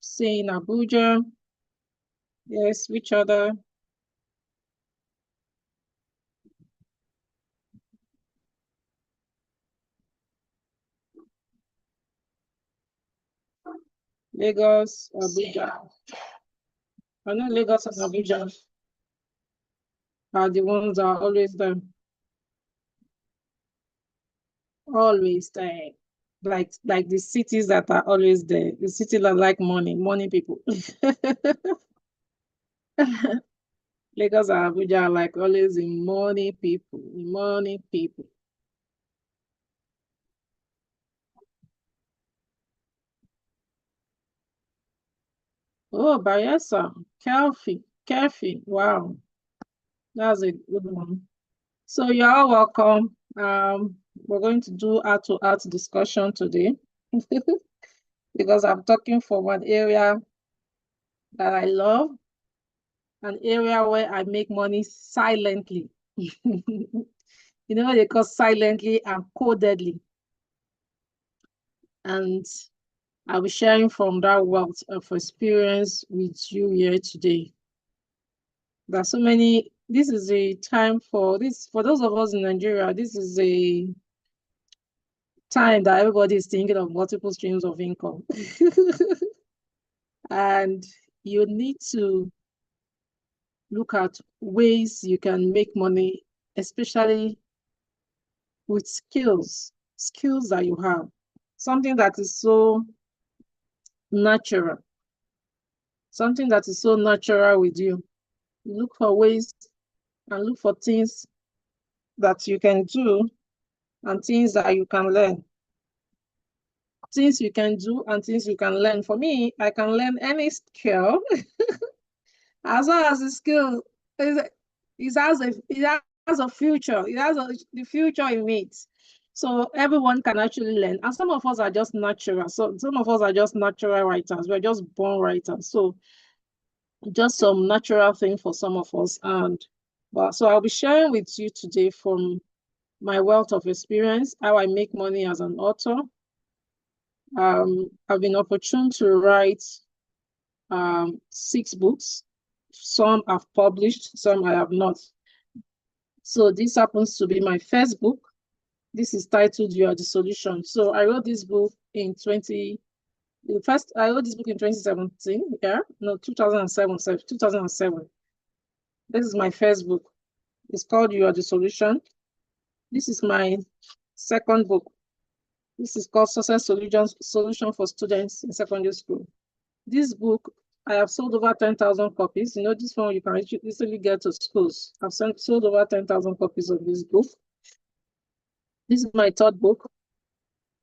Say in Abuja. Yes, which other? Lagos, Abuja. I know Lagos and Abuja are the ones that are always there. Always there. Like the cities that are always there. The cities that like money people. Lagos and Abuja are like always the money people. Money people. Oh, Bayelsa, Kelfi. Wow, that's a good one. So you're all welcome. We're going to do art-to-art discussion today because I'm talking from an area that I love, an area where I make money silently. You know what they call silently and codedly. And I'll be sharing from that wealth of experience with you here today. There's so many. This is a time for this, for those of us in Nigeria, this is a time that everybody is thinking of multiple streams of income. And you need to look at ways you can make money, especially with skills that you have, something that is so natural, something that is so natural with you. You look for ways and look for things that you can do and things that you can learn. Things you can do and things you can learn. For me, I can learn any skill as long as the skill it has a future. It has the future in it. So everyone can actually learn. And some of us are just natural. So some of us are just natural writers. We're just born writers. So just some natural thing for some of us. But so I'll be sharing with you today from my wealth of experience, how I make money as an author. I've been opportune to write 6 books. Some I've published, some I have not. So this happens to be my first book. This is titled You Are the Solution. So I wrote this book in I wrote this book in 2017, yeah? No, 2007, 2007. This is my first book. It's called You Are the Solution. This is my second book. This is called Success Solution for Students in Secondary School. This book, I have sold over 10,000 copies. You know, this one you can easily get to schools. I've sold over 10,000 copies of this book. This is my third book.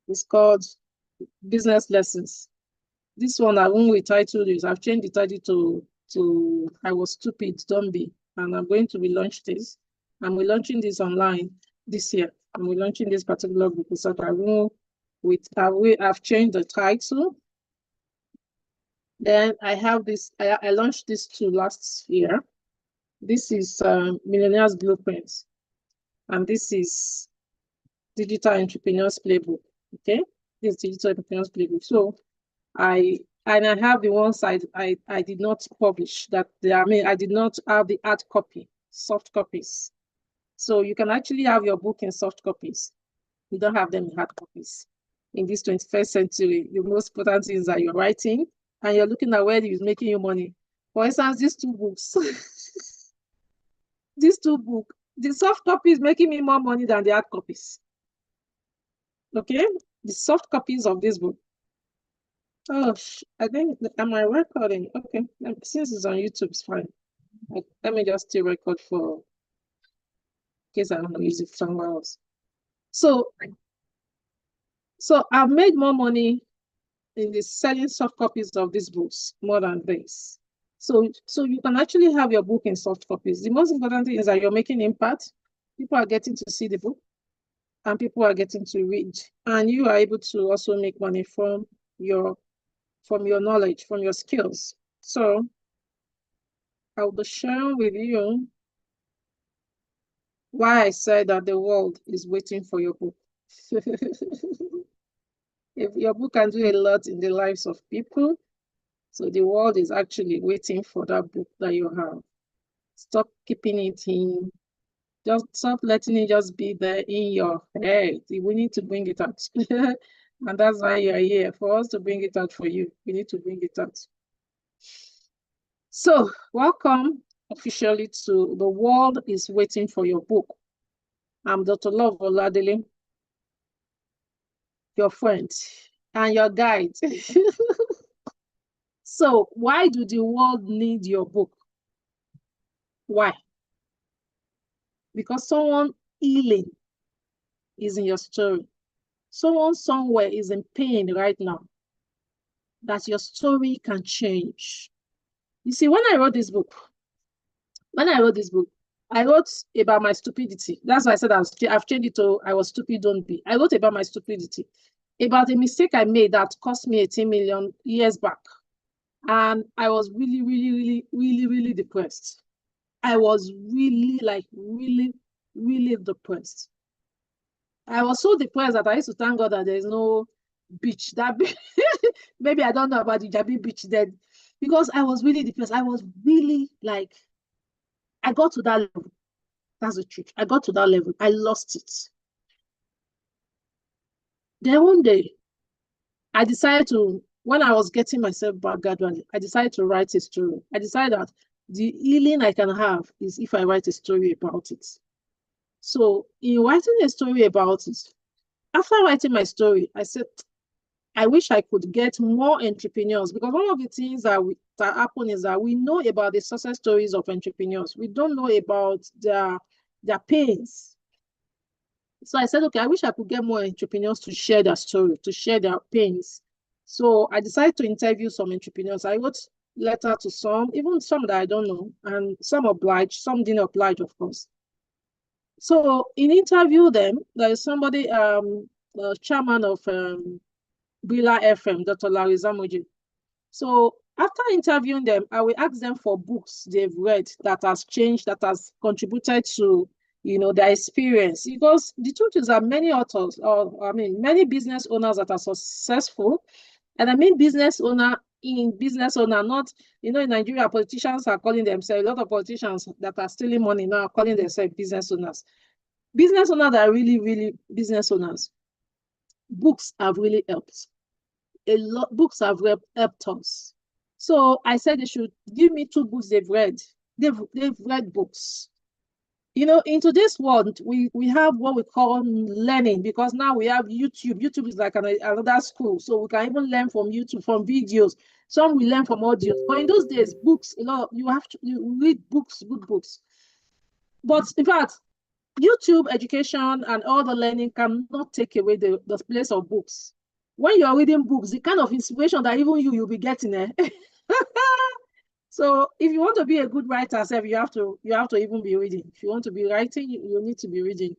It's called Business Lessons. This one, I won't retitle this. I've changed the title to I Was Stupid, Don't Be. And I'm going to relaunch this. And we're launching this online this year. And we're launching this particular book. So I've changed the title. Then I have this, I launched this 2 last year. This is Millionaire's Blueprint. And this is Digital Entrepreneur's Playbook. Okay, this Digital Entrepreneur's Playbook. So I have the ones I did not publish that I did not have the hard copy, soft copies. So you can actually have your book in soft copies. You don't have them in hard copies. In this 21st century, the most important thing is that you're writing and you're looking at where it is making you money. For instance, these 2 books. These 2 books, the soft copy is making me more money than the hard copies. Okay, the soft copies of this book. Oh, I think, am I recording? Okay, since it's on YouTube, it's fine. Let me just still record for in case I don't know, use it somewhere else. So I've made more money in the selling soft copies of these books more than this. So you can actually have your book in soft copies. The most important thing is that you're making impact. People are getting to see the book and people are getting to read. And you are able to also make money from your knowledge, from your skills. So I'll be sharing with you why I said that the world is waiting for your book. If your book can do a lot in the lives of people, So the world is actually waiting for that book that you have. Stop keeping it in. Just stop letting it just be there in your head. We need to bring it out. And that's why you're here, for us to bring it out for you. We need to bring it out. So, welcome officially to The World is Waiting for Your Book. I'm Dr. Love Oladele, your friend and your guide. So, why do the world need your book? Why? Because someone healing is in your story. Someone somewhere is in pain right now, that your story can change. You see, when I wrote this book, I wrote about my stupidity. That's why I said I've changed it to I was stupid, don't be. I wrote about my stupidity, about a mistake I made that cost me 18 million years back. And I was really, really, really, really, really depressed. I was really, really depressed. I was so depressed that I used to thank God that there's no beach. That maybe I don't know about the Jabi beach then, because I was really depressed. I was really like, I got to that level. That's the truth. I got to that level. I lost it. Then one day, I decided to, when I was getting myself back gradually, I decided to write a story. I decided that the healing I can have is if I write a story about it. So in writing a story about it, after writing my story, I said, I wish I could get more entrepreneurs, because one of the things that happen is that we know about the success stories of entrepreneurs. We don't know about their pains. So I said, okay, I wish I could get more entrepreneurs to share their story, to share their pains. So I decided to interview some entrepreneurs. I wrote letter to some, even some that I don't know, and some obliged, some didn't oblige, of course. So in interview them, there is somebody, the chairman of Bila FM, Dr. Larry Zamoji. So after interviewing them, I will ask them for books they've read that has changed, that has contributed to, their experience. Because the truth is that many authors, many business owners that are successful, and I mean business owner, not, in Nigeria, politicians are calling themselves, a lot of politicians that are stealing money now are calling themselves business owners. Business owners that are really, really business owners. Books have really helped. Books have helped us. So I said they should give me 2 books they've read. They've read books. In today's world, we have what we call learning, because now we have YouTube. YouTube is like another school. So we can even learn from YouTube, from videos. Some we learn from audio. But in those days, books, you have to read books, good books. But in fact, YouTube education and all the learning cannot take away the place of books. When you're reading books, the kind of inspiration that even you'll be getting there. So if you want to be a good writer, you have to even be reading. If you want to be writing, you need to be reading.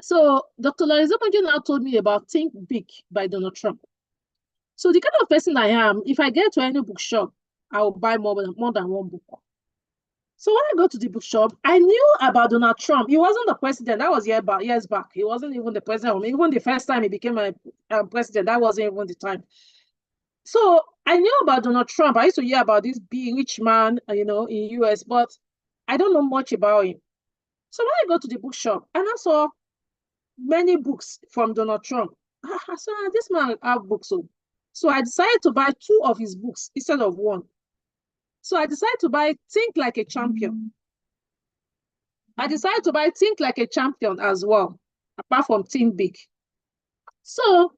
So Dr. Larry Zamoji now told me about Think Big by Donald Trump. So the kind of person I am, if I get to any bookshop, I will buy more than one book. So when I go to the bookshop, I knew about Donald Trump. He wasn't the president. That was years back. He wasn't even the president. Even the first time he became a president, that wasn't even the time. So I knew about Donald Trump. I used to hear about this big rich man, in US, but I don't know much about him. So when I go to the bookshop and I saw many books from Donald Trump, I said, this man have books. So I decided to buy 2 of his books instead of 1. So I decided to buy Think Like a Champion. I decided to buy Think Like a Champion as well, apart from Think Big. So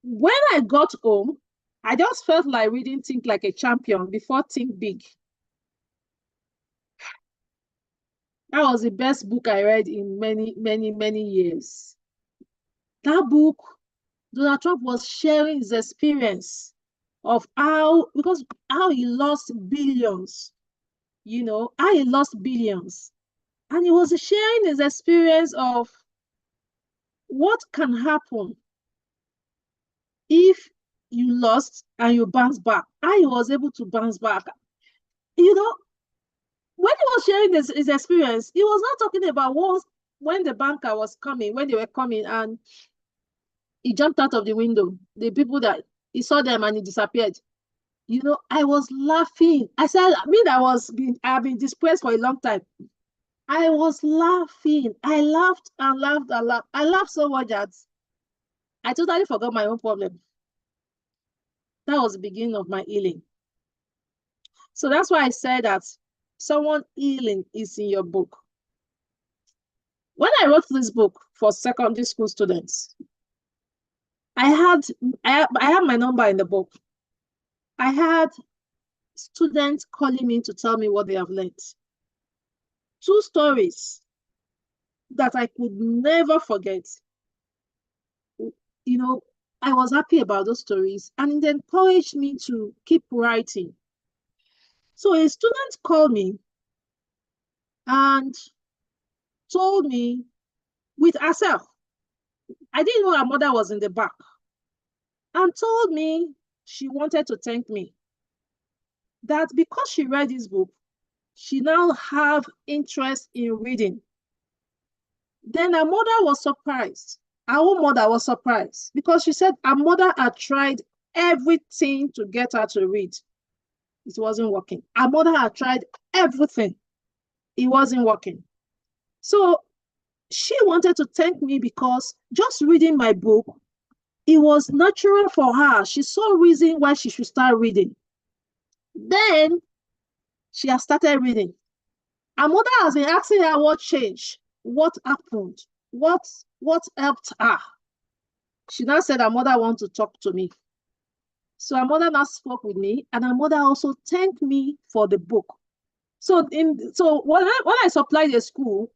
when I got home, I just felt like reading Think Like a Champion before Think Big. That was the best book I read in many, many, many years. That book, Donald Trump was sharing his experience of how he lost billions, how he lost billions. And he was sharing his experience of what can happen if you lost and you bounce back. How he was able to bounce back. When he was sharing his experience, he was not talking about when the banker was coming, when they were coming, and he jumped out of the window. The people that he saw them and he disappeared. You know, I was laughing. I said, I mean, I've been depressed for a long time. I was laughing. I laughed and laughed and laughed. I laughed so much that I totally forgot my own problem. That was the beginning of my healing. So that's why I said that someone healing is in your book. When I wrote this book for secondary school students, I had my number in the book. I had students calling me to tell me what they have learned. 2 stories that I could never forget. You know, I was happy about those stories, and it encouraged me to keep writing. So a student called me and told me with herself, I didn't know her mother was in the back, and told me she wanted to thank me. That because she read this book, she now have interest in reading. Then her mother was surprised. Her own mother was surprised because she said her mother had tried everything to get her to read. It wasn't working. Her mother had tried everything. It wasn't working. So she wanted to thank me because just reading my book, it was natural for her. She saw reason why she should start reading. Then she has started reading. Her mother has been asking her what changed, what happened, what helped her. She now said her mother wants to talk to me. So her mother now spoke with me, and her mother also thanked me for the book. So when I supplied the school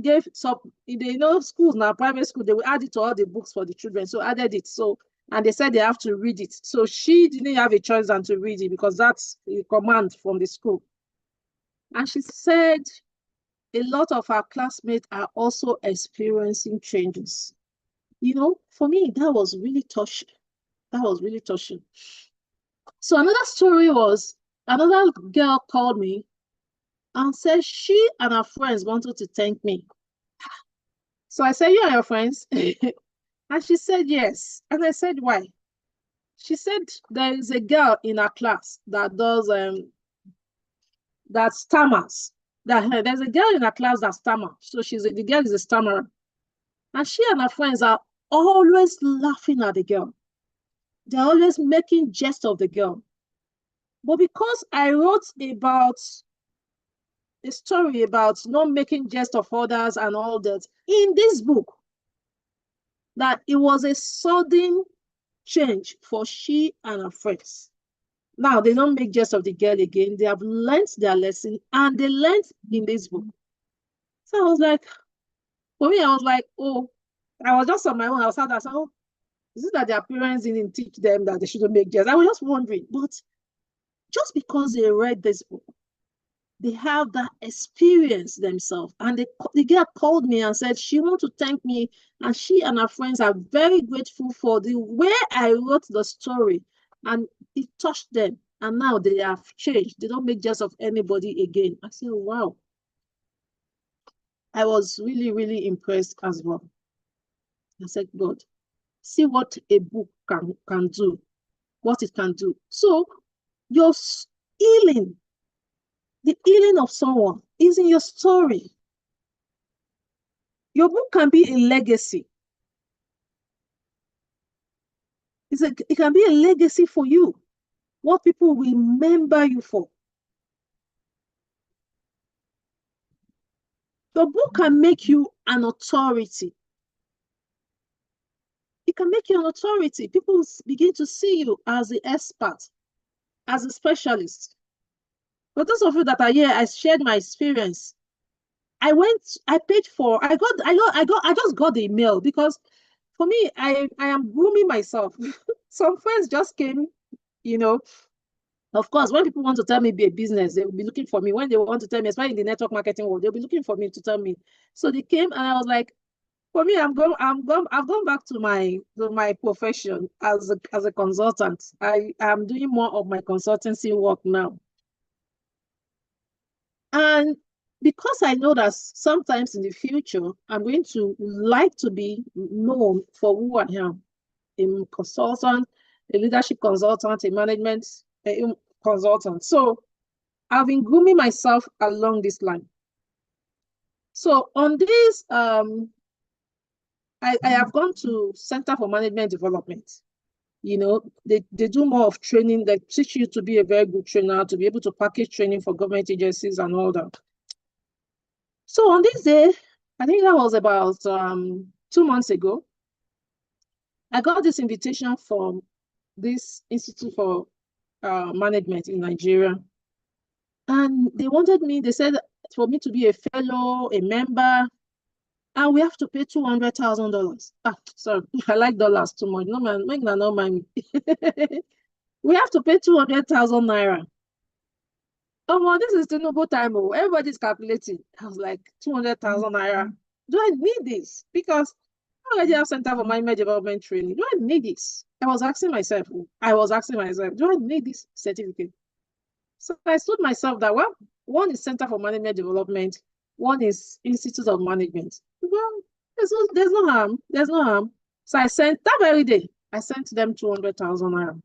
gave some, you know, schools now, private school, they will add it to all the books for the children. So added it. So, and they said they have to read it. So she didn't have a choice than to read it because that's a command from the school. And she said a lot of our classmates are also experiencing changes. You know, for me, that was really touching. That was really touching. So another story was, another girl called me and said she and her friends wanted to thank me. So I said, you and your friends? And she said, yes. And I said, why? She said, there is a girl in her class that does, that stammers. There's a girl in her class that stammers. So the girl is a stammerer. And she and her friends are always laughing at the girl. They're always making jest of the girl. But because I wrote about a story about not making jest of others and all that in this book, that it was a sudden change for she and her friends. Now they don't make jest of the girl again. They have learned their lesson, and they learned in this book. So I was like, for me, I was like, oh, I was just on my own. I was sad. I said, oh, is it that their parents didn't teach them that they shouldn't make jest? I was just wondering. But just because they read this book, they have that experience themselves. And the girl called me and said she wants to thank me, and she and her friends are very grateful for the way I wrote the story, and it touched them. And now they have changed. They don't make jest of anybody again. I said, wow. I was really, really impressed as well. I said, God, see what a book can do, what it can do. So your healing, the healing of someone is in your story. Your book can be a legacy. It can be a legacy for you, what people will remember you for. Your book can make you an authority. It can make you an authority. People begin to see you as the expert, as a specialist. For those of you that are here, I shared my experience. I just got the email because for me, I am grooming myself. Some friends just came, you know. Of course, when people want to tell me be a business, they will be looking for me. When they want to tell me, especially in the network marketing world, they'll be looking for me to tell me. So they came, and I was like, for me, I've gone back to my profession as a consultant. I am doing more of my consultancy work now. And because I know that sometimes in the future, I'm going to like to be known for who I am, a consultant, a leadership consultant, a management consultant. So I've been grooming myself along this line. So on this, I have gone to Center for Management Development. You know, they do more of training. They teach you to be a very good trainer, to be able to package training for government agencies and all that. So on this day, I think that was about 2 months ago, I got this invitation from this Institute for Management in Nigeria. And they wanted me, they said for me to be a fellow, a member, and we have to pay $200,000. Sorry, I like dollars too much. No man, make no mind. We have to pay 200,000 naira. Oh, well, this is Tinubu time. Oh, everybody's calculating. I was like, 200,000 naira. Do I need this? Because I already have Center for Management Development training. Do I need this? I was asking myself, do I need this certificate? So I told myself that, well, one is Center for Management Development, one is Institute of Management. Well, there's no harm. There's no harm. So I sent that very day, I sent them 200,000 naira.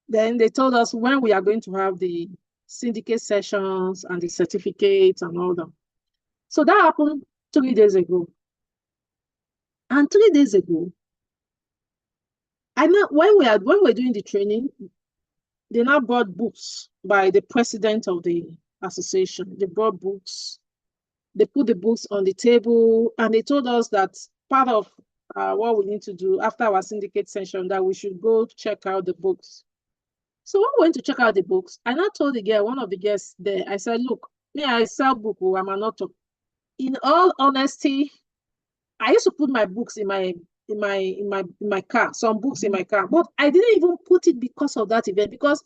Then they told us when we are going to have the syndicate sessions and the certificates and all that. So that happened 3 days ago. And 3 days ago, I know when we're doing the training, they now brought books by the president of the association. They brought books. They put the books on the table, and they told us that part of what we need to do after our syndicate session, that we should go check out the books. So when we went to check out the books, I now told the girl, one of the guests there, I said, look, me, I sell book, I'm an author. In all honesty, I used to put my books in my car, some books in my car, but I didn't even put it because of that event, because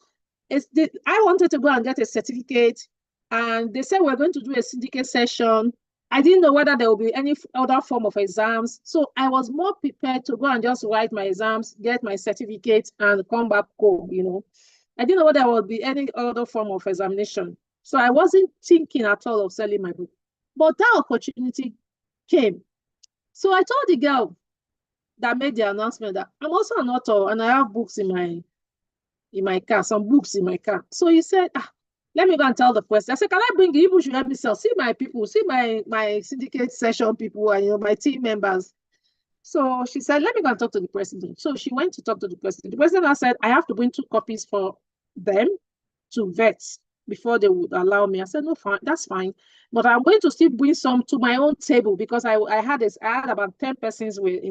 I wanted to go and get a certificate, and they said we're going to do a syndicate session. I didn't know whether there will be any other form of exams, so I was more prepared to go and just write my exams, get my certificate, and come back home. I didn't know whether there would be any other form of examination, so I wasn't thinking at all of selling my book. But that opportunity came. So I told the girl that made the announcement that I'm also an author and I have books in my car, some books in my car. So he said, let me go and tell the president. I said, can I bring you? You should help me sell. See my people, see my syndicate session people and my team members. So she said, let me go and talk to the president. So she went to talk to the president. The president said, I have to bring 2 copies for them to vet before they would allow me. I said, no, fine, that's fine. But I'm going to still bring some to my own table, because I had about 10 persons with,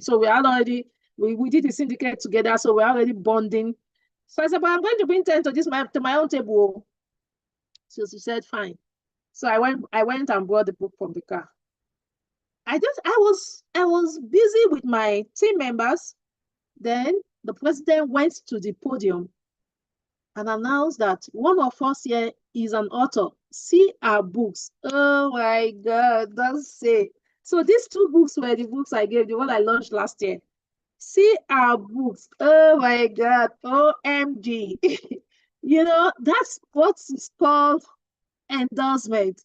so we did the syndicate together, so we're already bonding. So I said, but I'm going to bring 10 to my own table. So she said, fine. So I went and brought the book from the car. I was busy with my team members. Then the president went to the podium and announced that one of us here is an author. See our books. Oh my God, don't say. So these 2 books were the books I gave, the one I launched last year. See our books. Oh my God, OMG. That's what is called endorsement.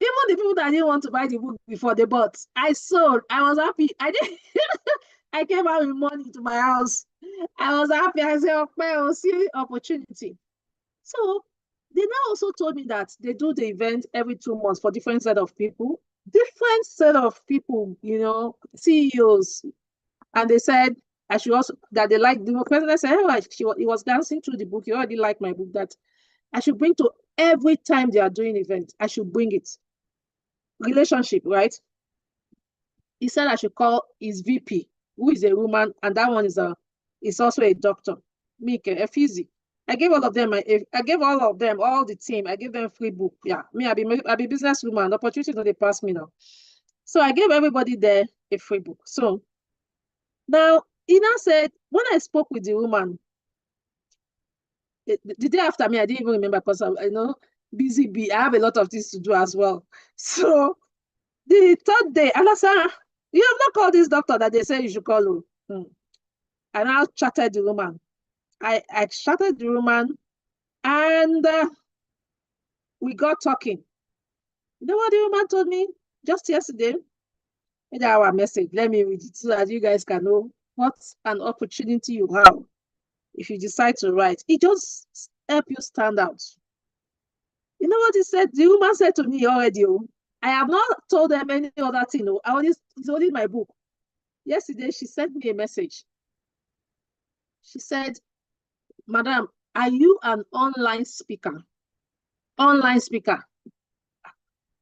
Even the people that didn't want to buy the book before they bought, I sold. I was happy. I didn't. I came out with money to my house. I was happy. I said, okay, I'll see opportunity. So they now also told me that they do the event every 2 months for different set of people, CEOs. And they said I should also, that they like, the president said, he was dancing through the book. He already liked my book, that I should bring to every time they are doing event. I should bring it. Relationship, right? He said I should call his VP, who is a woman, and that one is also a doctor, Mike, a physic. I gave all of them, all the team, I gave them free book. Yeah, me, I be businesswoman, opportunity that they pass me now. So I gave everybody there a free book. So now, he now said, when I spoke with the woman, the day after me, I didn't even remember, because busy bee, I have a lot of things to do as well. So the 3rd day, and I said, you have not called this doctor that they say you should call her. And I chatted the woman. I chatted the woman, and we got talking. You know what the woman told me just yesterday? In our message, let me read it so that you guys can know what an opportunity you have. if you decide to write, it just help you stand out. You know what he said? The woman said to me already, oh, I have not told them any other thing. Oh, it's only my book. Yesterday, she sent me a message. She said, Madam, are you an online speaker? Online speaker.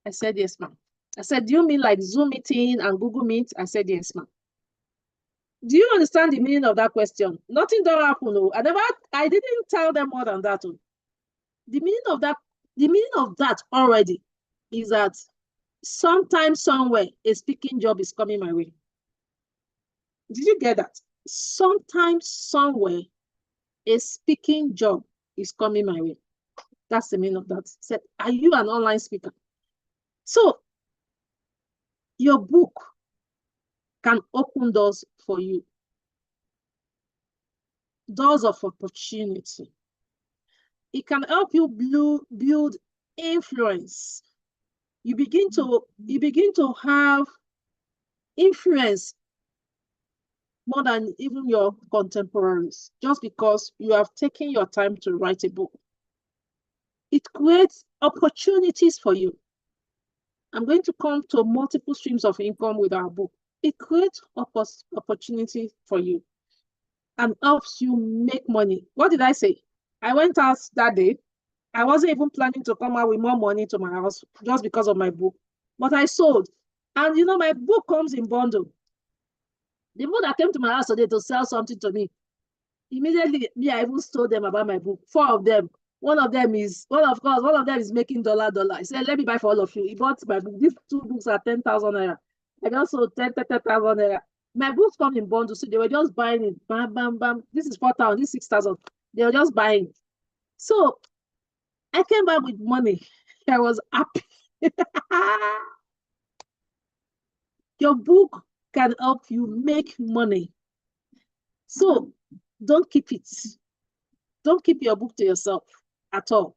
I said, yes, ma'am. I said, do you mean like Zoom meeting and Google Meet? I said, yes, ma'am. Do you understand the meaning of that question? Nothing don't happen. Oh. I didn't tell them more than that. Oh. The meaning of that already is that sometime, somewhere, a speaking job is coming my way. Did you get that? Sometime, somewhere, a speaking job is coming my way. That's the meaning of that. Said, are you an online speaker? So, your book can open doors for you. Doors of opportunity. It can help you build influence. You begin to have influence more than even your contemporaries, just because you have taken your time to write a book. It creates opportunities for you. I'm going to come to multiple streams of income with our book. It creates opportunity for you and helps you make money. What did I say? I went out that day. I wasn't even planning to come out with more money to my house just because of my book. But I sold. And you know, my book comes in bundle. The people that came to my house today to sell something to me, immediately I even told them about my book. 4 of them. One of them is making dollar. He said, let me buy for all of you. He bought my book. These 2 books are 10,000 naira. I just sold 10,000 naira. My books come in bundles, so they were just buying it. Bam, bam, bam. This is 4,000, this is 6,000. They were just buying. So I came back with money. I was happy. Your book can help you make money. So don't keep it. Don't keep your book to yourself at all.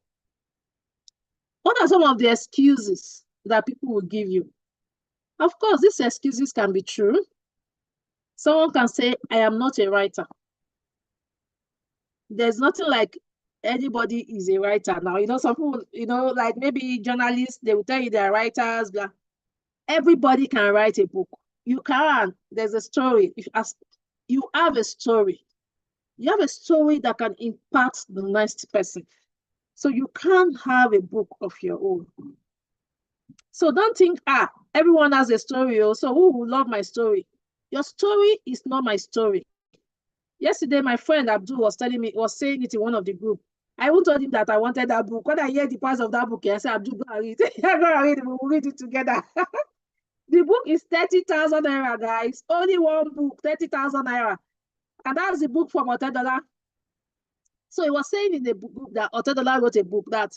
What are some of the excuses that people will give you? Of course, these excuses can be true. Someone can say, I am not a writer. There's nothing like anybody is a writer now. You know, some people, you know, like maybe journalists, they will tell you they're writers, blah. Everybody can write a book. You can. There's a story. You have a story. You have a story that can impact the next person. So you can have a book of your own. So don't think, everyone has a story. So who will love my story? Your story is not my story. Yesterday, my friend Abdul was saying it in one of the group. I even told him that I wanted that book. When I hear the parts of that book, I said, Abdul, go and read it. Go and read it. We'll read it together. The book is 30,000 naira, guys. Only one book, 30,000 naira. And that's the book from Oladele. So he was saying in the book that Oladele wrote a book that,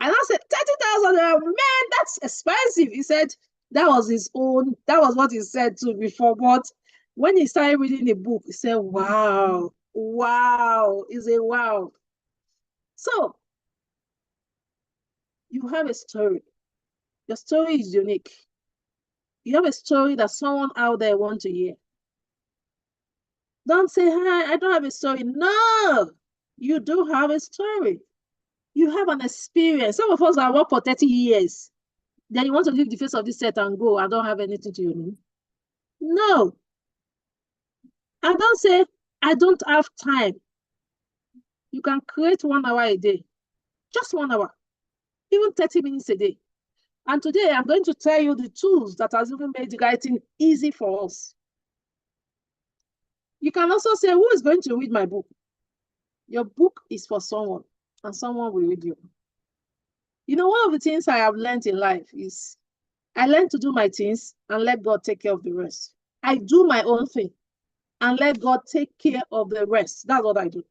and I said, 30,000 naira, man, that's expensive. He said that was what he said too before. But when he started reading the book, he said, wow, he said, wow. So you have a story. Your story is unique. You have a story that someone out there wants to hear. Don't say, hi, I don't have a story. No, you do have a story. You have an experience. Some of us have worked for 30 years. Then you want to leave the face of this set and go. I don't have anything to your name. No. And don't say, I don't have time. You can create 1 hour a day. Just 1 hour. Even 30 minutes a day. And today I'm going to tell you the tools that has even made writing easy for us. You can also say, who is going to read my book? Your book is for someone, and someone will read you. You know, one of the things I have learned in life is I learned to do my things and let God take care of the rest. I do my own thing and let God take care of the rest. That's what I do.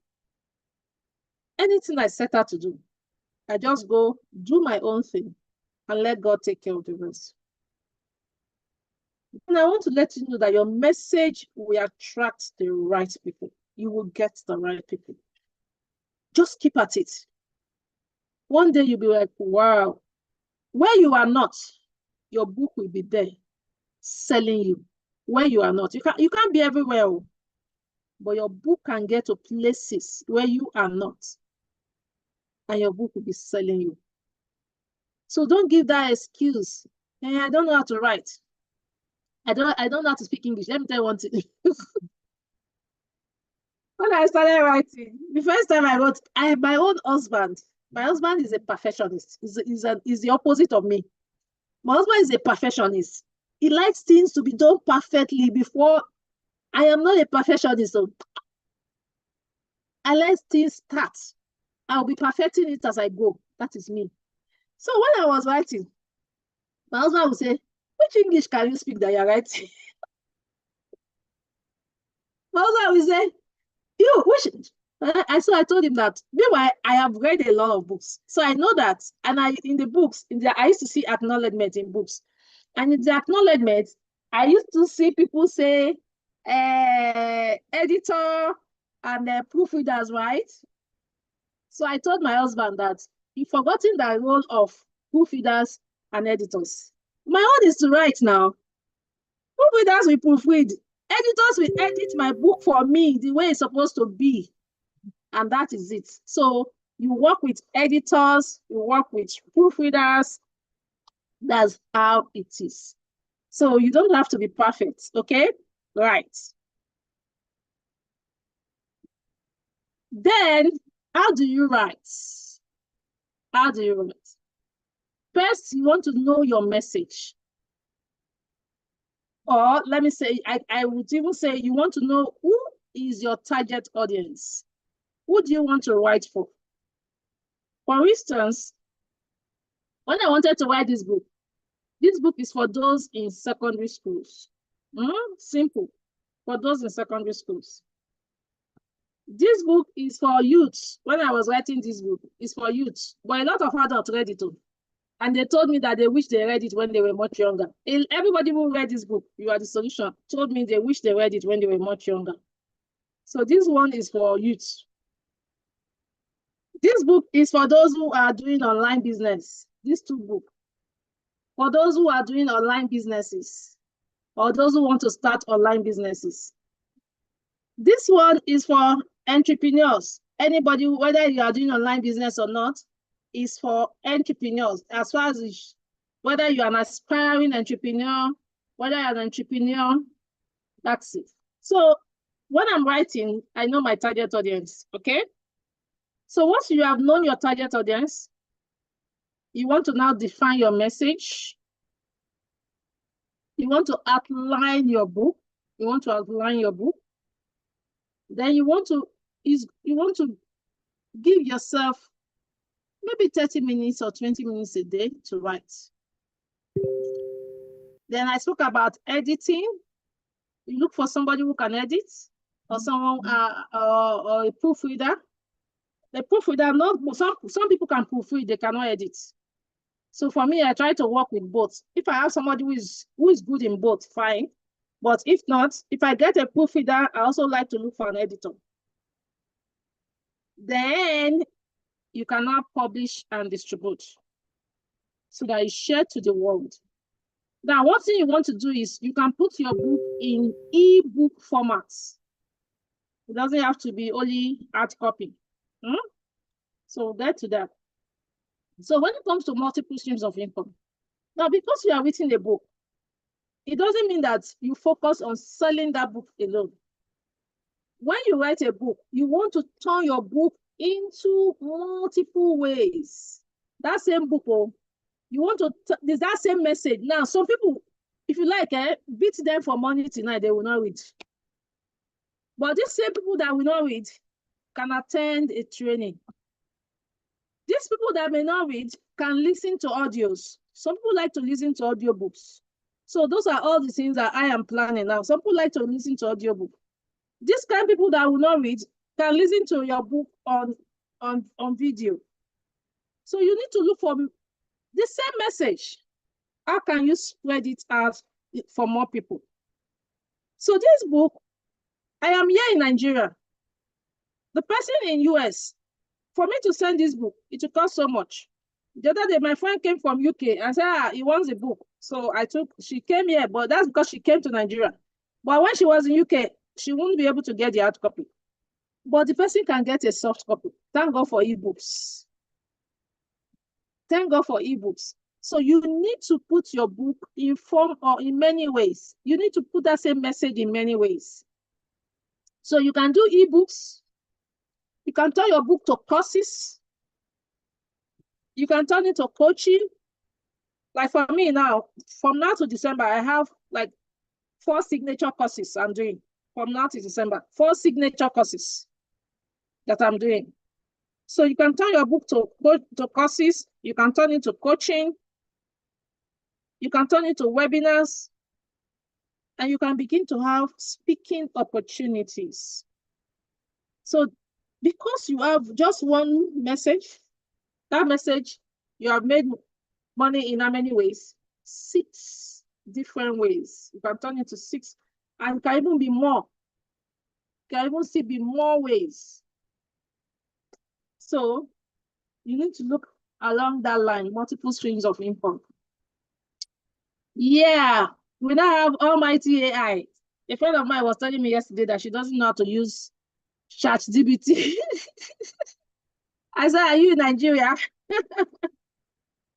Anything I set out to do, I just go do my own thing and let God take care of the rest. And I want to let you know that your message will attract the right people. You will get the right people. Just keep at it. One day you'll be like, wow. Where you are not, your book will be there selling you. Where you are not, you can't be everywhere. but your book can get to places where you are not, and your book will be selling you. So don't give that excuse. Hey, I don't know how to write. I don't know how to speak English. Let me tell you one thing. When I started writing, the first time I wrote, I have my own husband. My husband is a perfectionist. He's the opposite of me. My husband is a perfectionist. He likes things to be done perfectly before. I am not a perfectionist. So I let things start. I'll be perfecting it as I go. That is me. So when I was writing, my husband would say, which English can you speak that you're writing? My husband would say, you, which? So I told him that, meanwhile, I have read a lot of books. So I know that. And in the books, I used to see acknowledgement in books. And in the acknowledgement, I used to see people say, editor and proofreaders, right? So I told my husband that you've forgotten the role of proofreaders and editors. My own is to write now. Proofreaders will proofread. Editors will edit my book for me the way it's supposed to be. And that is it. So you work with editors, you work with proofreaders. That's how it is. So you don't have to be perfect, okay? Right. Then, how do you write? How do you write? First, you want to know your message. Or let me say, I would even say you want to know who is your target audience. Who do you want to write for? For instance, when I wanted to write this book is for those in secondary schools. Simple. For those in secondary schools. This book is for youth. When I was writing this book, it's for youth. But a lot of adults read it too. And they told me that they wish they read it when they were much younger. Everybody who read this book, You Are the Solution, told me they wish they read it when they were much younger. So this one is for youth. This book is for those who are doing online business. These two books. For those who are doing online businesses, or those who want to start online businesses. This one is for entrepreneurs. Anybody, whether you are doing online business or not, is for entrepreneurs. As far as whether you are an aspiring entrepreneur, whether you're an entrepreneur, that's it. So when I'm writing, I know my target audience, okay? So once you have known your target audience, you want to now define your message. You want to outline your book. You want to outline your book. Then you want to give yourself maybe 30 minutes or 20 minutes a day to write. Then I spoke about editing. You look for somebody who can edit, or someone or a proofreader. The proofreader, not some people can proofread, they cannot edit. So for me, I try to work with both. If I have somebody who is good in both, fine. But if not, if I get a proofreader, I also like to look for an editor. Then you can now publish and distribute so that it's shared to the world. Now, one thing you want to do is you can put your book in e-book formats. It doesn't have to be only hard copy. So we'll get to that. So when it comes to multiple streams of income, now because you are writing a book, it doesn't mean that you focus on selling that book alone. When you write a book, you want to turn your book into multiple ways. That same book, you want to, there's that same message. Now, some people, if you like, beat them for money tonight, they will not read. But these same people that will not read can attend a training. These people that may not read can listen to audios. Some people like to listen to audiobooks. So those are all the things that I am planning now. Some people like to listen to audiobook. These kind of people that will not read can listen to your book on video. So you need to look for the same message. How can you spread it out for more people? So this book, I am here in Nigeria. The person in US, for me to send this book, it will cost so much. The other day, my friend came from UK and said, he wants a book. So she came here, but that's because she came to Nigeria. But when she was in UK, she won't be able to get the hard copy. But the person can get a soft copy. Thank God for ebooks. Thank God for ebooks. So you need to put your book in form or in many ways. You need to put that same message in many ways. So you can do ebooks. You can turn your book to courses. You can turn it to coaching. Like for me now, from now to December, I have like 4 signature courses I'm doing. From now to December, 4 signature courses that I'm doing. So you can turn your book to courses. You can turn it to coaching. You can turn it to webinars. And you can begin to have speaking opportunities. So because you have just one message, that message, you have made money in how many ways? 6 different ways. You can turn it to 6, and can even be more. Can even still be more ways. So you need to look along that line, multiple streams of income. Yeah, we now have almighty AI. A friend of mine was telling me yesterday that she doesn't know how to use ChatGPT. I said, are you in Nigeria?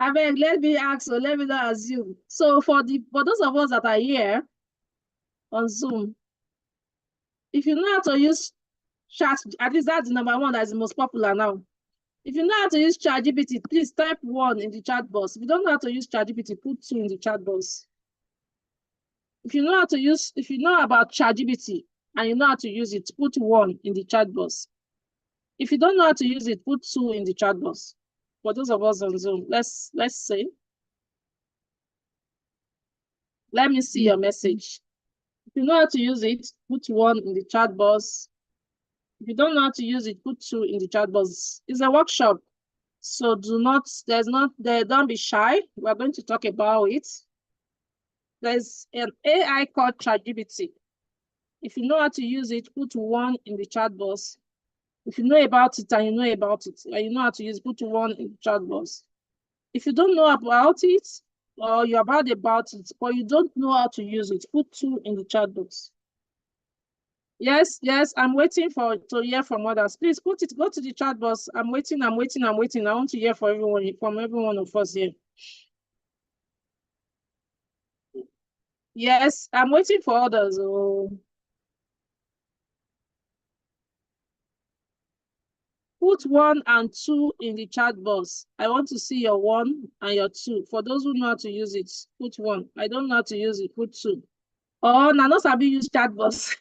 I mean, let me ask, or let me not assume. So for those of us that are here on Zoom, if you know how to use chat, at least that's the #1 that's the most popular now. If you know how to use ChatGPT, please type 1 in the chat box. If you don't know how to use ChatGPT, put 2 in the chat box. If you know about ChatGPT and you know how to use it, put 1 in the chat box. If you don't know how to use it, put 2 in the chat box. For those of us on Zoom, let's say. Let me see your message. If you know how to use it, put 1 in the chat box. If you don't know how to use it, put 2 in the chat box. It's a workshop, so don't be shy. We're going to talk about it. There's an AI called ChatGPT. If you know how to use it, put 1 in the chat box. If you know about it and you know about it, and you know how to use it, put 1 in the chat box. If you don't know about it, or you're about it, but you don't know how to use it, put 2 in the chat box. Yes, I'm waiting to hear from others. Please go to the chat box. I'm waiting. I want to hear from every one of us here. Yes, I'm waiting for others. Oh. Put 1 and 2 in the chat box. I want to see your 1 and your 2. For those who know how to use it, put 1. I don't know how to use it, put 2. Oh, Nano Sabi use chat box.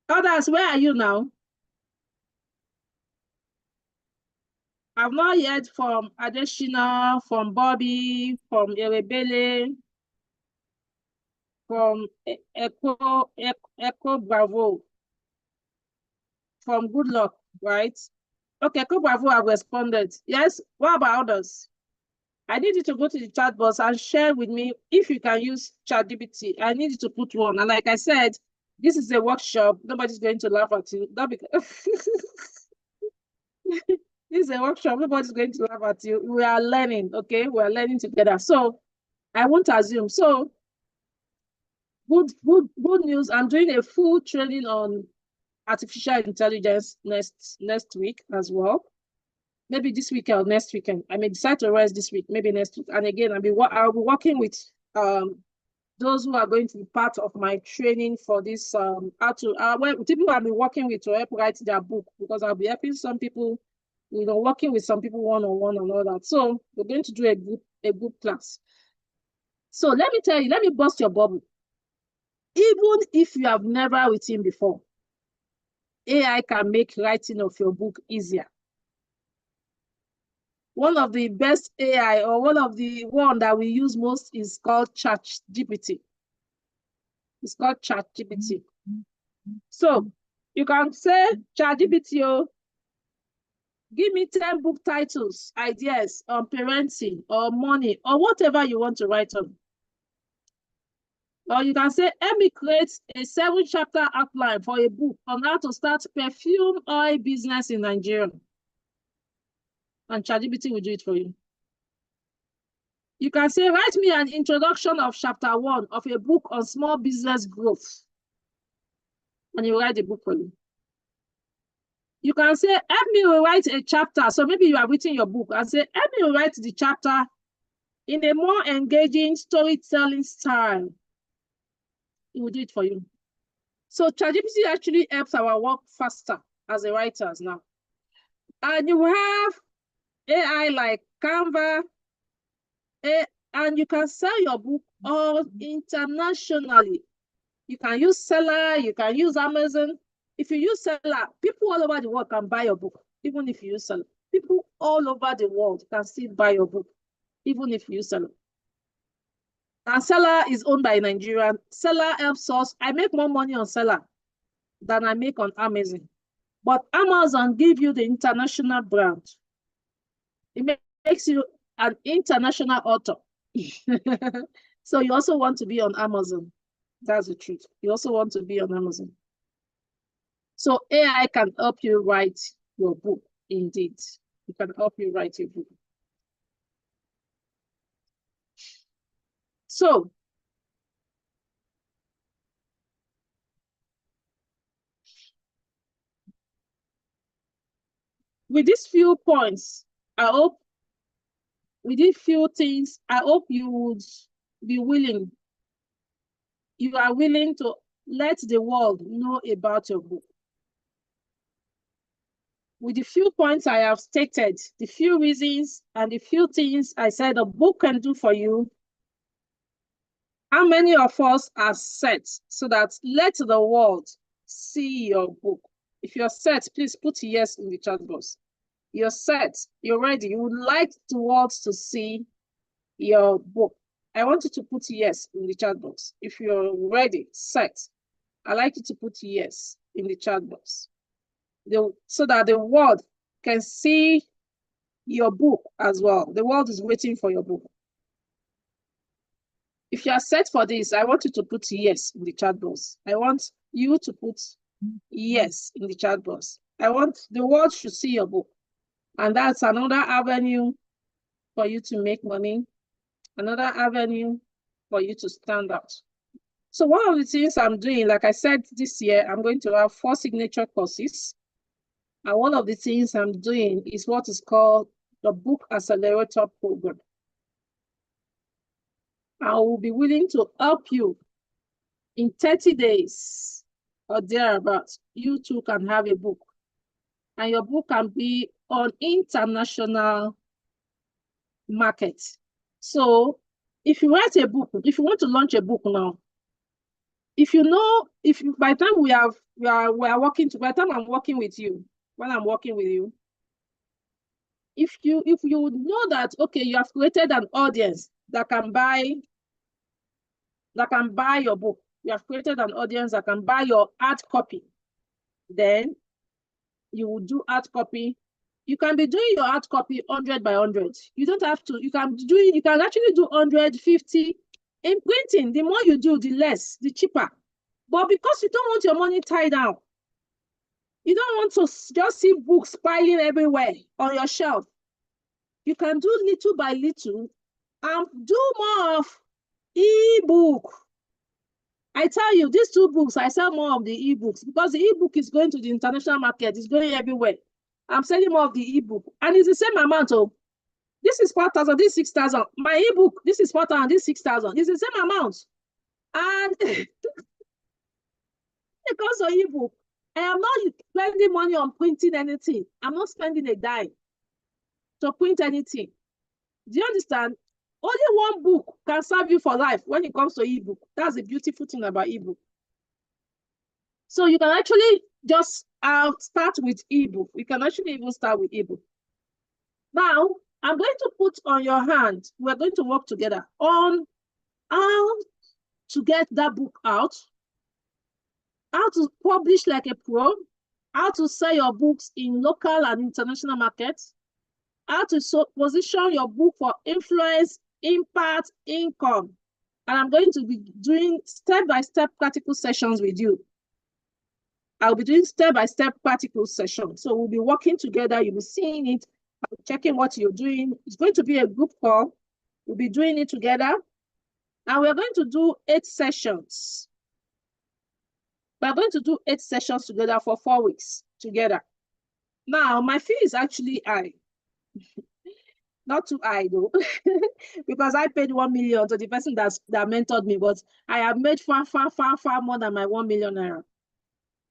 Others, where are you now? I've not heard from Adeshina, from Bobby, from Erebele, from Echo Bravo, from Good Luck, right? Okay, Echo Bravo have responded. Yes, what about others? I need you to go to the chat box and share with me if you can use ChatGPT. I need you to put 1. And like I said, this is a workshop. Nobody's going to laugh at you. Not because this is a workshop. Nobody's going to laugh at you. We are learning, okay? We are learning together. So I won't assume. So good news. I'm doing a full training on artificial intelligence next week as well. Maybe this weekend or next weekend. I may decide to rest this week, maybe next week. And again, I'll be working with those who are going to be part of my training for this people I'll be working with to help write their book, because I'll be helping some people, working with some people one-on-one and all that. So we're going to do a good class. So let me tell you, let me bust your bubble. Even if you have never written before, AI can make writing of your book easier. One of the best AI, or one that we use most, is called ChatGPT. It's called ChatGPT. So you can say, ChatGPT, give me 10 book titles, ideas on parenting or money or whatever you want to write on. Or you can say, help me create a 7-chapter outline for a book on how to start perfume oil business in Nigeria. And ChatGPT will do it for you. You can say, write me an introduction of chapter 1 of a book on small business growth. And you write the book for you. You can say, help me write a chapter. So maybe you are writing your book and say, help me write the chapter in a more engaging storytelling style. It will do it for you. So ChatGPT actually helps our work faster as a writers now. And you have AI like Canva, and you can sell your book all internationally. You can use Seller, you can use Amazon. If you use Seller, people all over the world can buy your book, even if you use Seller. People all over the world can still buy your book, even if you use Seller. And Seller is owned by Nigerian. Seller helps us. I make more money on Seller than I make on Amazon. But Amazon gives you the international brand. It makes you an international author. So you also want to be on Amazon. That's the truth. You also want to be on Amazon. So AI can help you write your book, indeed. It can help you write your book. So, with these few points, I hope, with these few things, I hope you would be willing. You are willing to let the world know about your book. With the few points I have stated, the few reasons and the few things I said a book can do for you, how many of us are set so that let the world see your book? If you're set, please put yes in the chat box. You're set, you're ready. You would like the world to see your book. I want you to put yes in the chat box. If you're ready, set, I'd like you to put yes in the chat box. So that the world can see your book as well. The world is waiting for your book. If you are set for this, I want you to put yes in the chat box. I want you to put yes in the chat box. I want the world should see your book. And that's another avenue for you to make money, another avenue for you to stand out. So one of the things I'm doing, like I said, this year, I'm going to have 4 signature courses. And one of the things I'm doing is what is called the Book Accelerator Program. I will be willing to help you in 30 days or thereabouts. You too can have a book. And your book can be on international market. So if you write a book, if you want to launch a book now, if you know, by the time we are working, by the time I'm working with you, when I'm working with you, if you know that, okay, you have created an audience that can buy your book, you have created an audience that can buy your hard copy, then you will do hard copy. You can be doing your hard copy 100 by 100. You don't have to, you can actually do 150 in printing. The more you do, the less, the cheaper. But because you don't want your money tied down, you don't want to just see books piling everywhere on your shelf, you can do little by little and do more of e-book. I tell you, these 2 books, I sell more of the e-books because the e-book is going to the international market, it's going everywhere. I'm selling more of the e-book, and it's the same amount. Oh, this is 4,000, this is 6,000. My e-book, this is 4,000, this is 6,000. It's the same amount. And because of e-book, I am not spending money on printing anything. I'm not spending a dime to print anything. Do you understand? Only one book can serve you for life when it comes to ebook. That's the beautiful thing about ebook. So you can actually just start with ebook. You can actually even start with ebook. Now, I'm going to put on your hand, we're going to work together on how to get that book out, how to publish like a pro, how to sell your books in local and international markets, how to position your book for influence, impact, income. And I'm going to be doing step-by-step practical sessions with you. I'll be doing step-by-step practical sessions. So we'll be working together. You'll be seeing it, checking what you're doing. It's going to be a group call. We'll be doing it together. And we're going to do 8 sessions. We're going to do 8 sessions together for 4 weeks together. Now, my fee is actually high. Not too high though, because I paid 1 million to the person that mentored me, but I have made far more than my 1 million naira.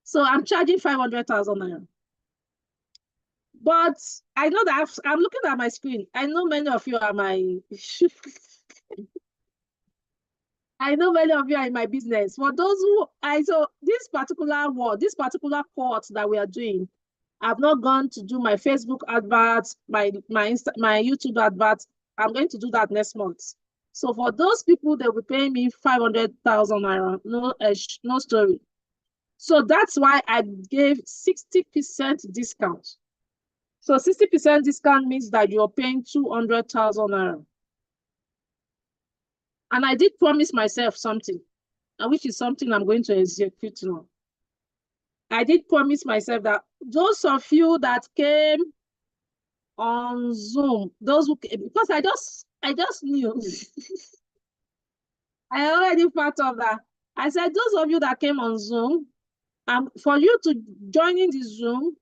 So I'm charging 500,000 naira. But I know that I'm looking at my screen. I know many of you are my I know many of you are in my business. For those who so this particular course that we are doing, I've not gone to do my Facebook adverts, my YouTube adverts. I'm going to do that next month. So for those people, they'll be paying me 500,000 naira. No story. So that's why I gave 60% discount. So 60% discount means that you're paying 200,000 naira. And I did promise myself something, which is something I'm going to execute now. I did promise myself that those of you that came on Zoom, those who came, because I just knew. I already part of that. I said, those of you that came on Zoom, for you to join in the Zoom,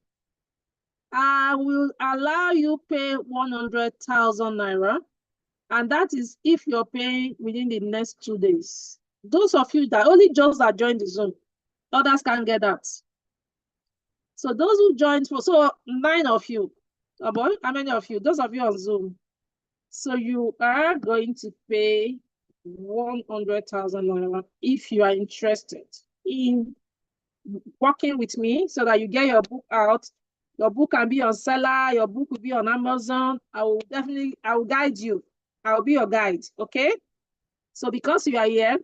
I will allow you pay 100,000 naira. And that is if you're paying within the next 2 days. Those of you that only just that joined the Zoom, others can't get that. So those who joined, so 9 of you, how many of you? Those of you on Zoom. So you are going to pay 100,000 naira if you are interested in working with me so that you get your book out. Your book can be on Seller, your book will be on Amazon. I will guide you. I will be your guide, okay? So because you are here,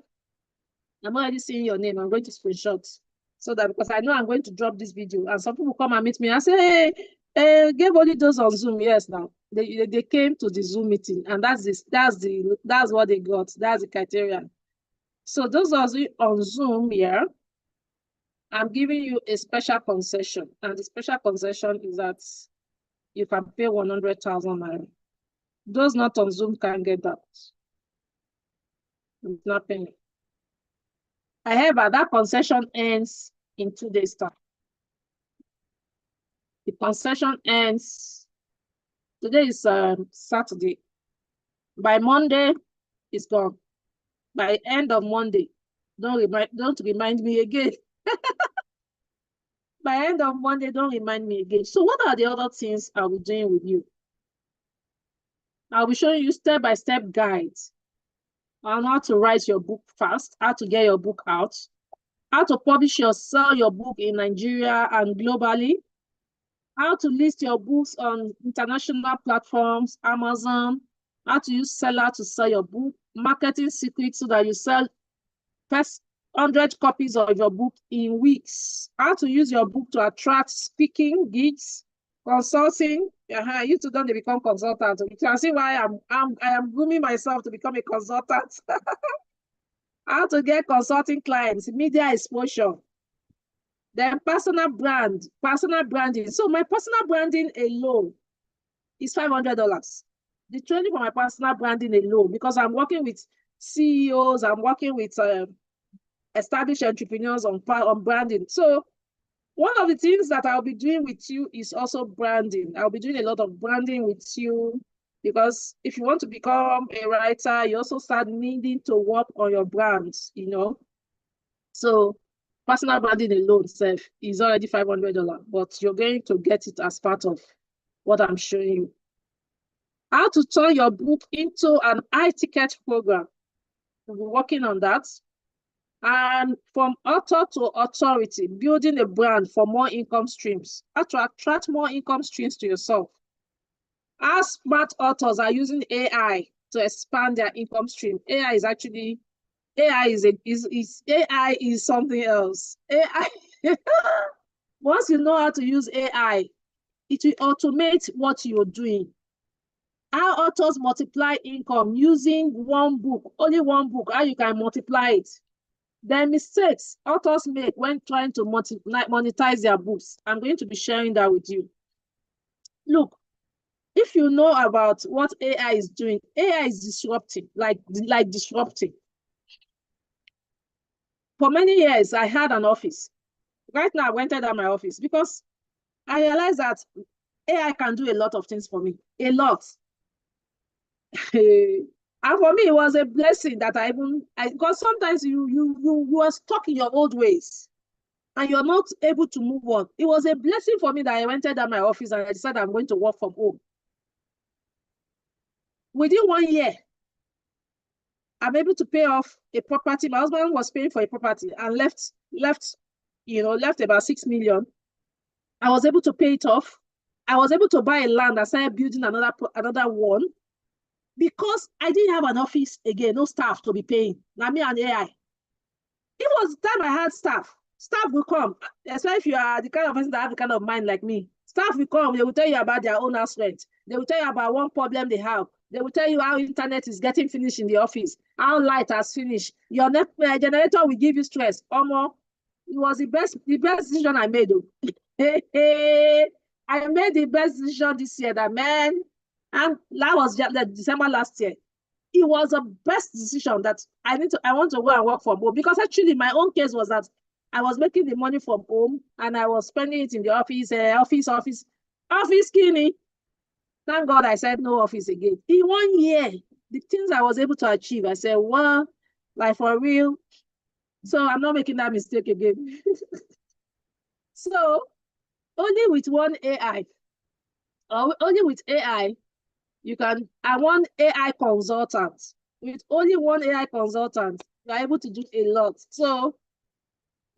I'm already seeing your name. I'm going to screenshot so that, because I know I'm going to drop this video and some people come and meet me and say, hey, give only those on Zoom. Yes, now they came to the Zoom meeting and that's what they got. That's the criterion. So those of you on Zoom here, I'm giving you a special concession, and the special concession is that you can pay 100,000 naira. Those not on Zoom can get that. It's not paying. However, that concession ends in 2 days' time. The concession ends. Today is Saturday. By Monday, it's gone. By end of Monday, don't remind me again. By end of Monday, don't remind me again. So what are the other things I'll be doing with you? I'll be showing you step-by-step guides on how to write your book fast, how to get your book out, how to publish or sell your book in Nigeria and globally, how to list your books on international platforms, Amazon, how to use Seller to sell your book, marketing secrets so that you sell first 100 copies of your book in weeks, how to use your book to attract speaking gigs, consulting. You two don't become consultants. You can see why I am grooming myself to become a consultant. How to get consulting clients, media exposure. Then personal branding. So my personal branding alone is $500. The training for my personal branding alone, because I'm working with CEOs, I'm working with established entrepreneurs on branding. So one of the things that I'll be doing with you is also branding. I'll be doing a lot of branding with you, because if you want to become a writer, you also start needing to work on your brands, So personal branding alone itself is already $500, but you're going to get it as part of what I'm showing you. How to turn your book into an high-ticket program. We'll be working on that. And from author to authority, building a brand for more income streams. How to attract more income streams to yourself. How smart authors are using AI to expand their income stream. AI is something else. AI, once you know how to use AI, it will automate what you're doing. How authors multiply income using one book, only one book, how you can multiply it. The mistakes authors make when trying to monetize their books. I'm going to be sharing that with you. Look, if you know about what AI is doing, AI is disrupting, like disrupting. For many years, I had an office. Right now, I went out my office because I realized that AI can do a lot of things for me. A lot. And for me, it was a blessing that because sometimes you are stuck in your old ways and you're not able to move on. It was a blessing for me that I went out my office and I decided I'm going to work from home. Within 1 year, I'm able to pay off a property. My husband was paying for a property and left about 6 million. I was able to pay it off. I was able to buy a land and start building another one because I didn't have an office again, no staff to be paying. Now me and AI. It was the time I had staff. Staff will come, especially if you are the kind of person that have the kind of mind like me. Staff will come, they will tell you about their own house rent. They will tell you about one problem they have. They will tell you how internet is getting finished in the office, how light has finished. Your generator will give you stress. It was the best decision I made. I made the best decision this year, that man. And that was December last year. It was the best decision that I want to go and work from home, because actually my own case was that I was making the money from home and I was spending it in the office skinny. Thank God I said no office again. In 1 year, the things I was able to achieve, I said, well, like for real. So I'm not making that mistake again. So only with one AI, or only with AI, I want AI consultants. With only one AI consultant, you're able to do a lot. So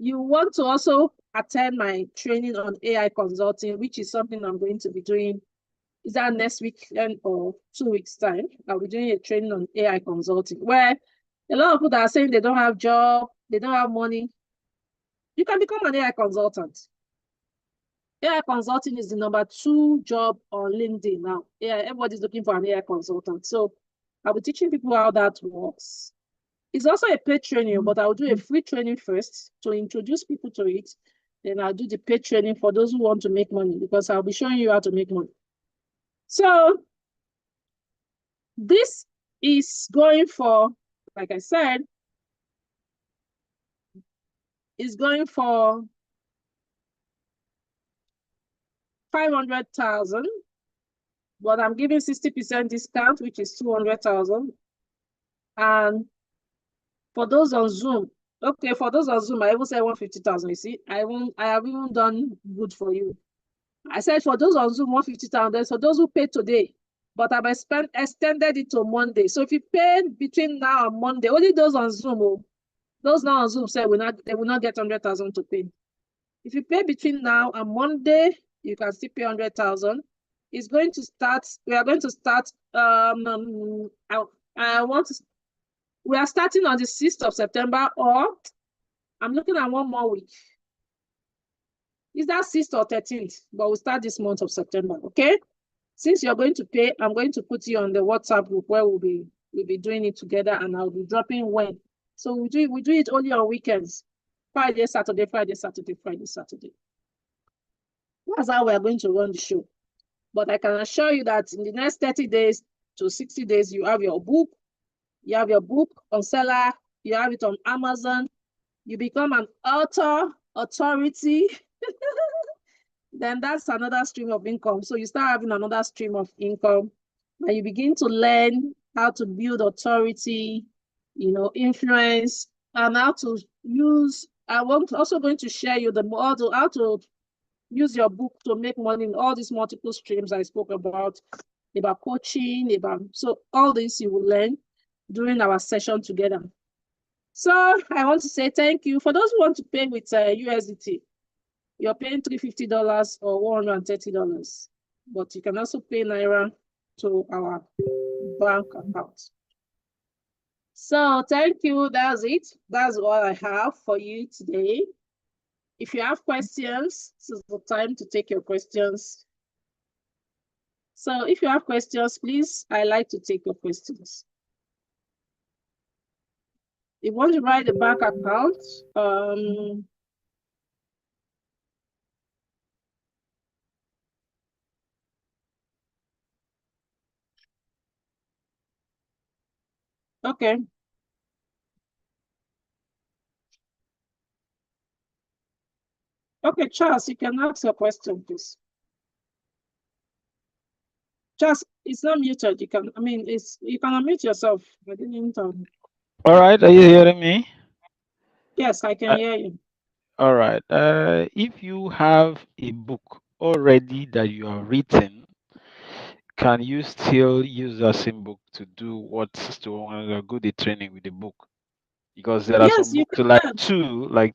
you want to also attend my training on AI consulting, which is something I'm going to be doing. Is that next week or 2 weeks time? I'll be doing a training on AI consulting, where a lot of people that are saying they don't have job, they don't have money. You can become an AI consultant. AI consulting is the #2 job on LinkedIn now. Yeah, everybody's looking for an AI consultant. So I'll be teaching people how that works. It's also a paid training, but I'll do a free training first to introduce people to it. Then I'll do the paid training for those who want to make money, because I'll be showing you how to make money. So this is going for, like I said, is going for 500,000, but I'm giving 60% discount, which is 200,000. And for those on Zoom, okay, for those on Zoom, I even said 150,000. You see, I have even done good for you. I said for those on Zoom, 150,000. So those who pay today, but I've extended it to Monday. So if you pay between now and Monday, only those on Zoom, those now on Zoom say they will not get 100,000 to pay. If you pay between now and Monday, you can still pay 100,000. It's going to start. We are going to start. We are starting on the 6th of September, or I'm looking at 1 more week. Is that 6th or 13th? But we'll start this month of September, okay? Since you're going to pay, I'm going to put you on the WhatsApp group where we'll be doing it together, and I'll be dropping when. So we do it only on weekends. Friday, Saturday, Friday, Saturday, Friday, Saturday. That's how we're going to run the show. But I can assure you that in the next 30 days to 60 days, you have your book. You have your book on seller. You have it on Amazon. You become an authority. Then that's another stream of income. So you start having another stream of income, and you begin to learn how to build authority, influence, and how to use. I'm also going to share you the model, how to use your book to make money in all these multiple streams I spoke about coaching, so all this you will learn during our session together. So I want to say thank you. For those who want to pay with USDT, you're paying $350 or $130, but you can also pay Naira to our bank account. So thank you. That's it. That's all I have for you today. If you have questions, this is the time to take your questions. So if you have questions, please, I like to take your questions. If you want to write a bank account, Okay. Okay, Charles, you can ask your question, please. Charles, it's not muted. You can, I mean, you can unmute yourself. I didn't. All right, are you hearing me? Yes, I can hear you. All right. If you have a book already that you have written, can you still use that same book to do what's to undergo the training with the book? Because there are Yes, some you books like can.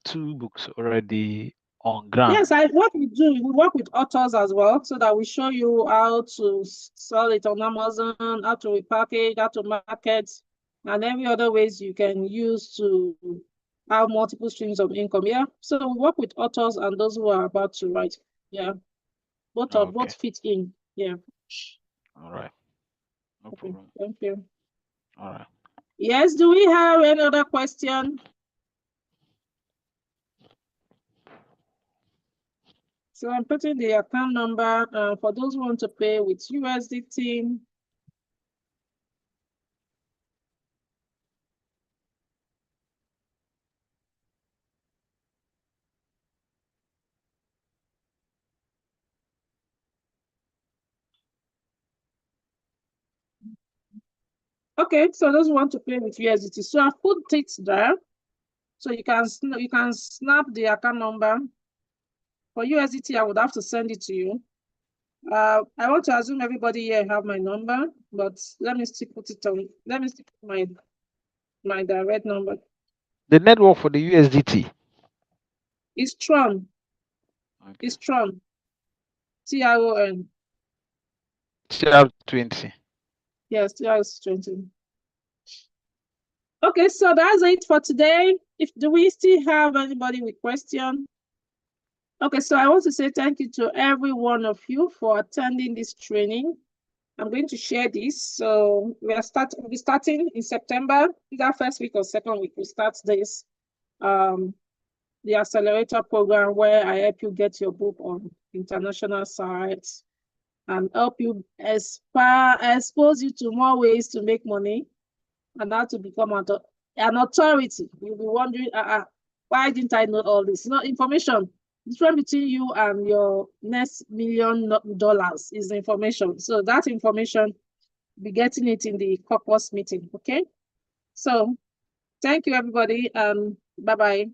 two books already on ground. Yes, what we do, we work with authors as well, so that we show you how to sell it on Amazon, how to repackage, how to market, and every other ways you can use to have multiple streams of income. Yeah. So we work with authors and those who are about to write. Yeah. Okay. Both fit in. Yeah. All right. No Okay. problem. Thank you. All right. Yes, do we have any other question? So I'm putting the account number for those who want to pay with USDT. Okay, so those who want to pay with USDT. So I've put it there. So you can snap the account number. For USDT, I would have to send it to you. I want to assume everybody here have my number, but let me still put it on. Let me still put my direct number. The network for the USDT. It's Tron. Okay. It's Tron. TRON. TR20. Yes, TRON20. Okay, so that's it for today. Do we still have anybody with question? Okay, so I want to say thank you to every one of you for attending this training. I'm going to share this. So we'll be starting in September, either first week or second week. We start this the accelerator program where I help you get your book on international sites and help you expose you to more ways to make money and how to become an authority. You'll be wondering, why didn't I know all this? Information. The difference between you and your next $1,000,000 is the information. So that information, be getting it in the caucus meeting. Okay. So thank you, everybody. Bye-bye.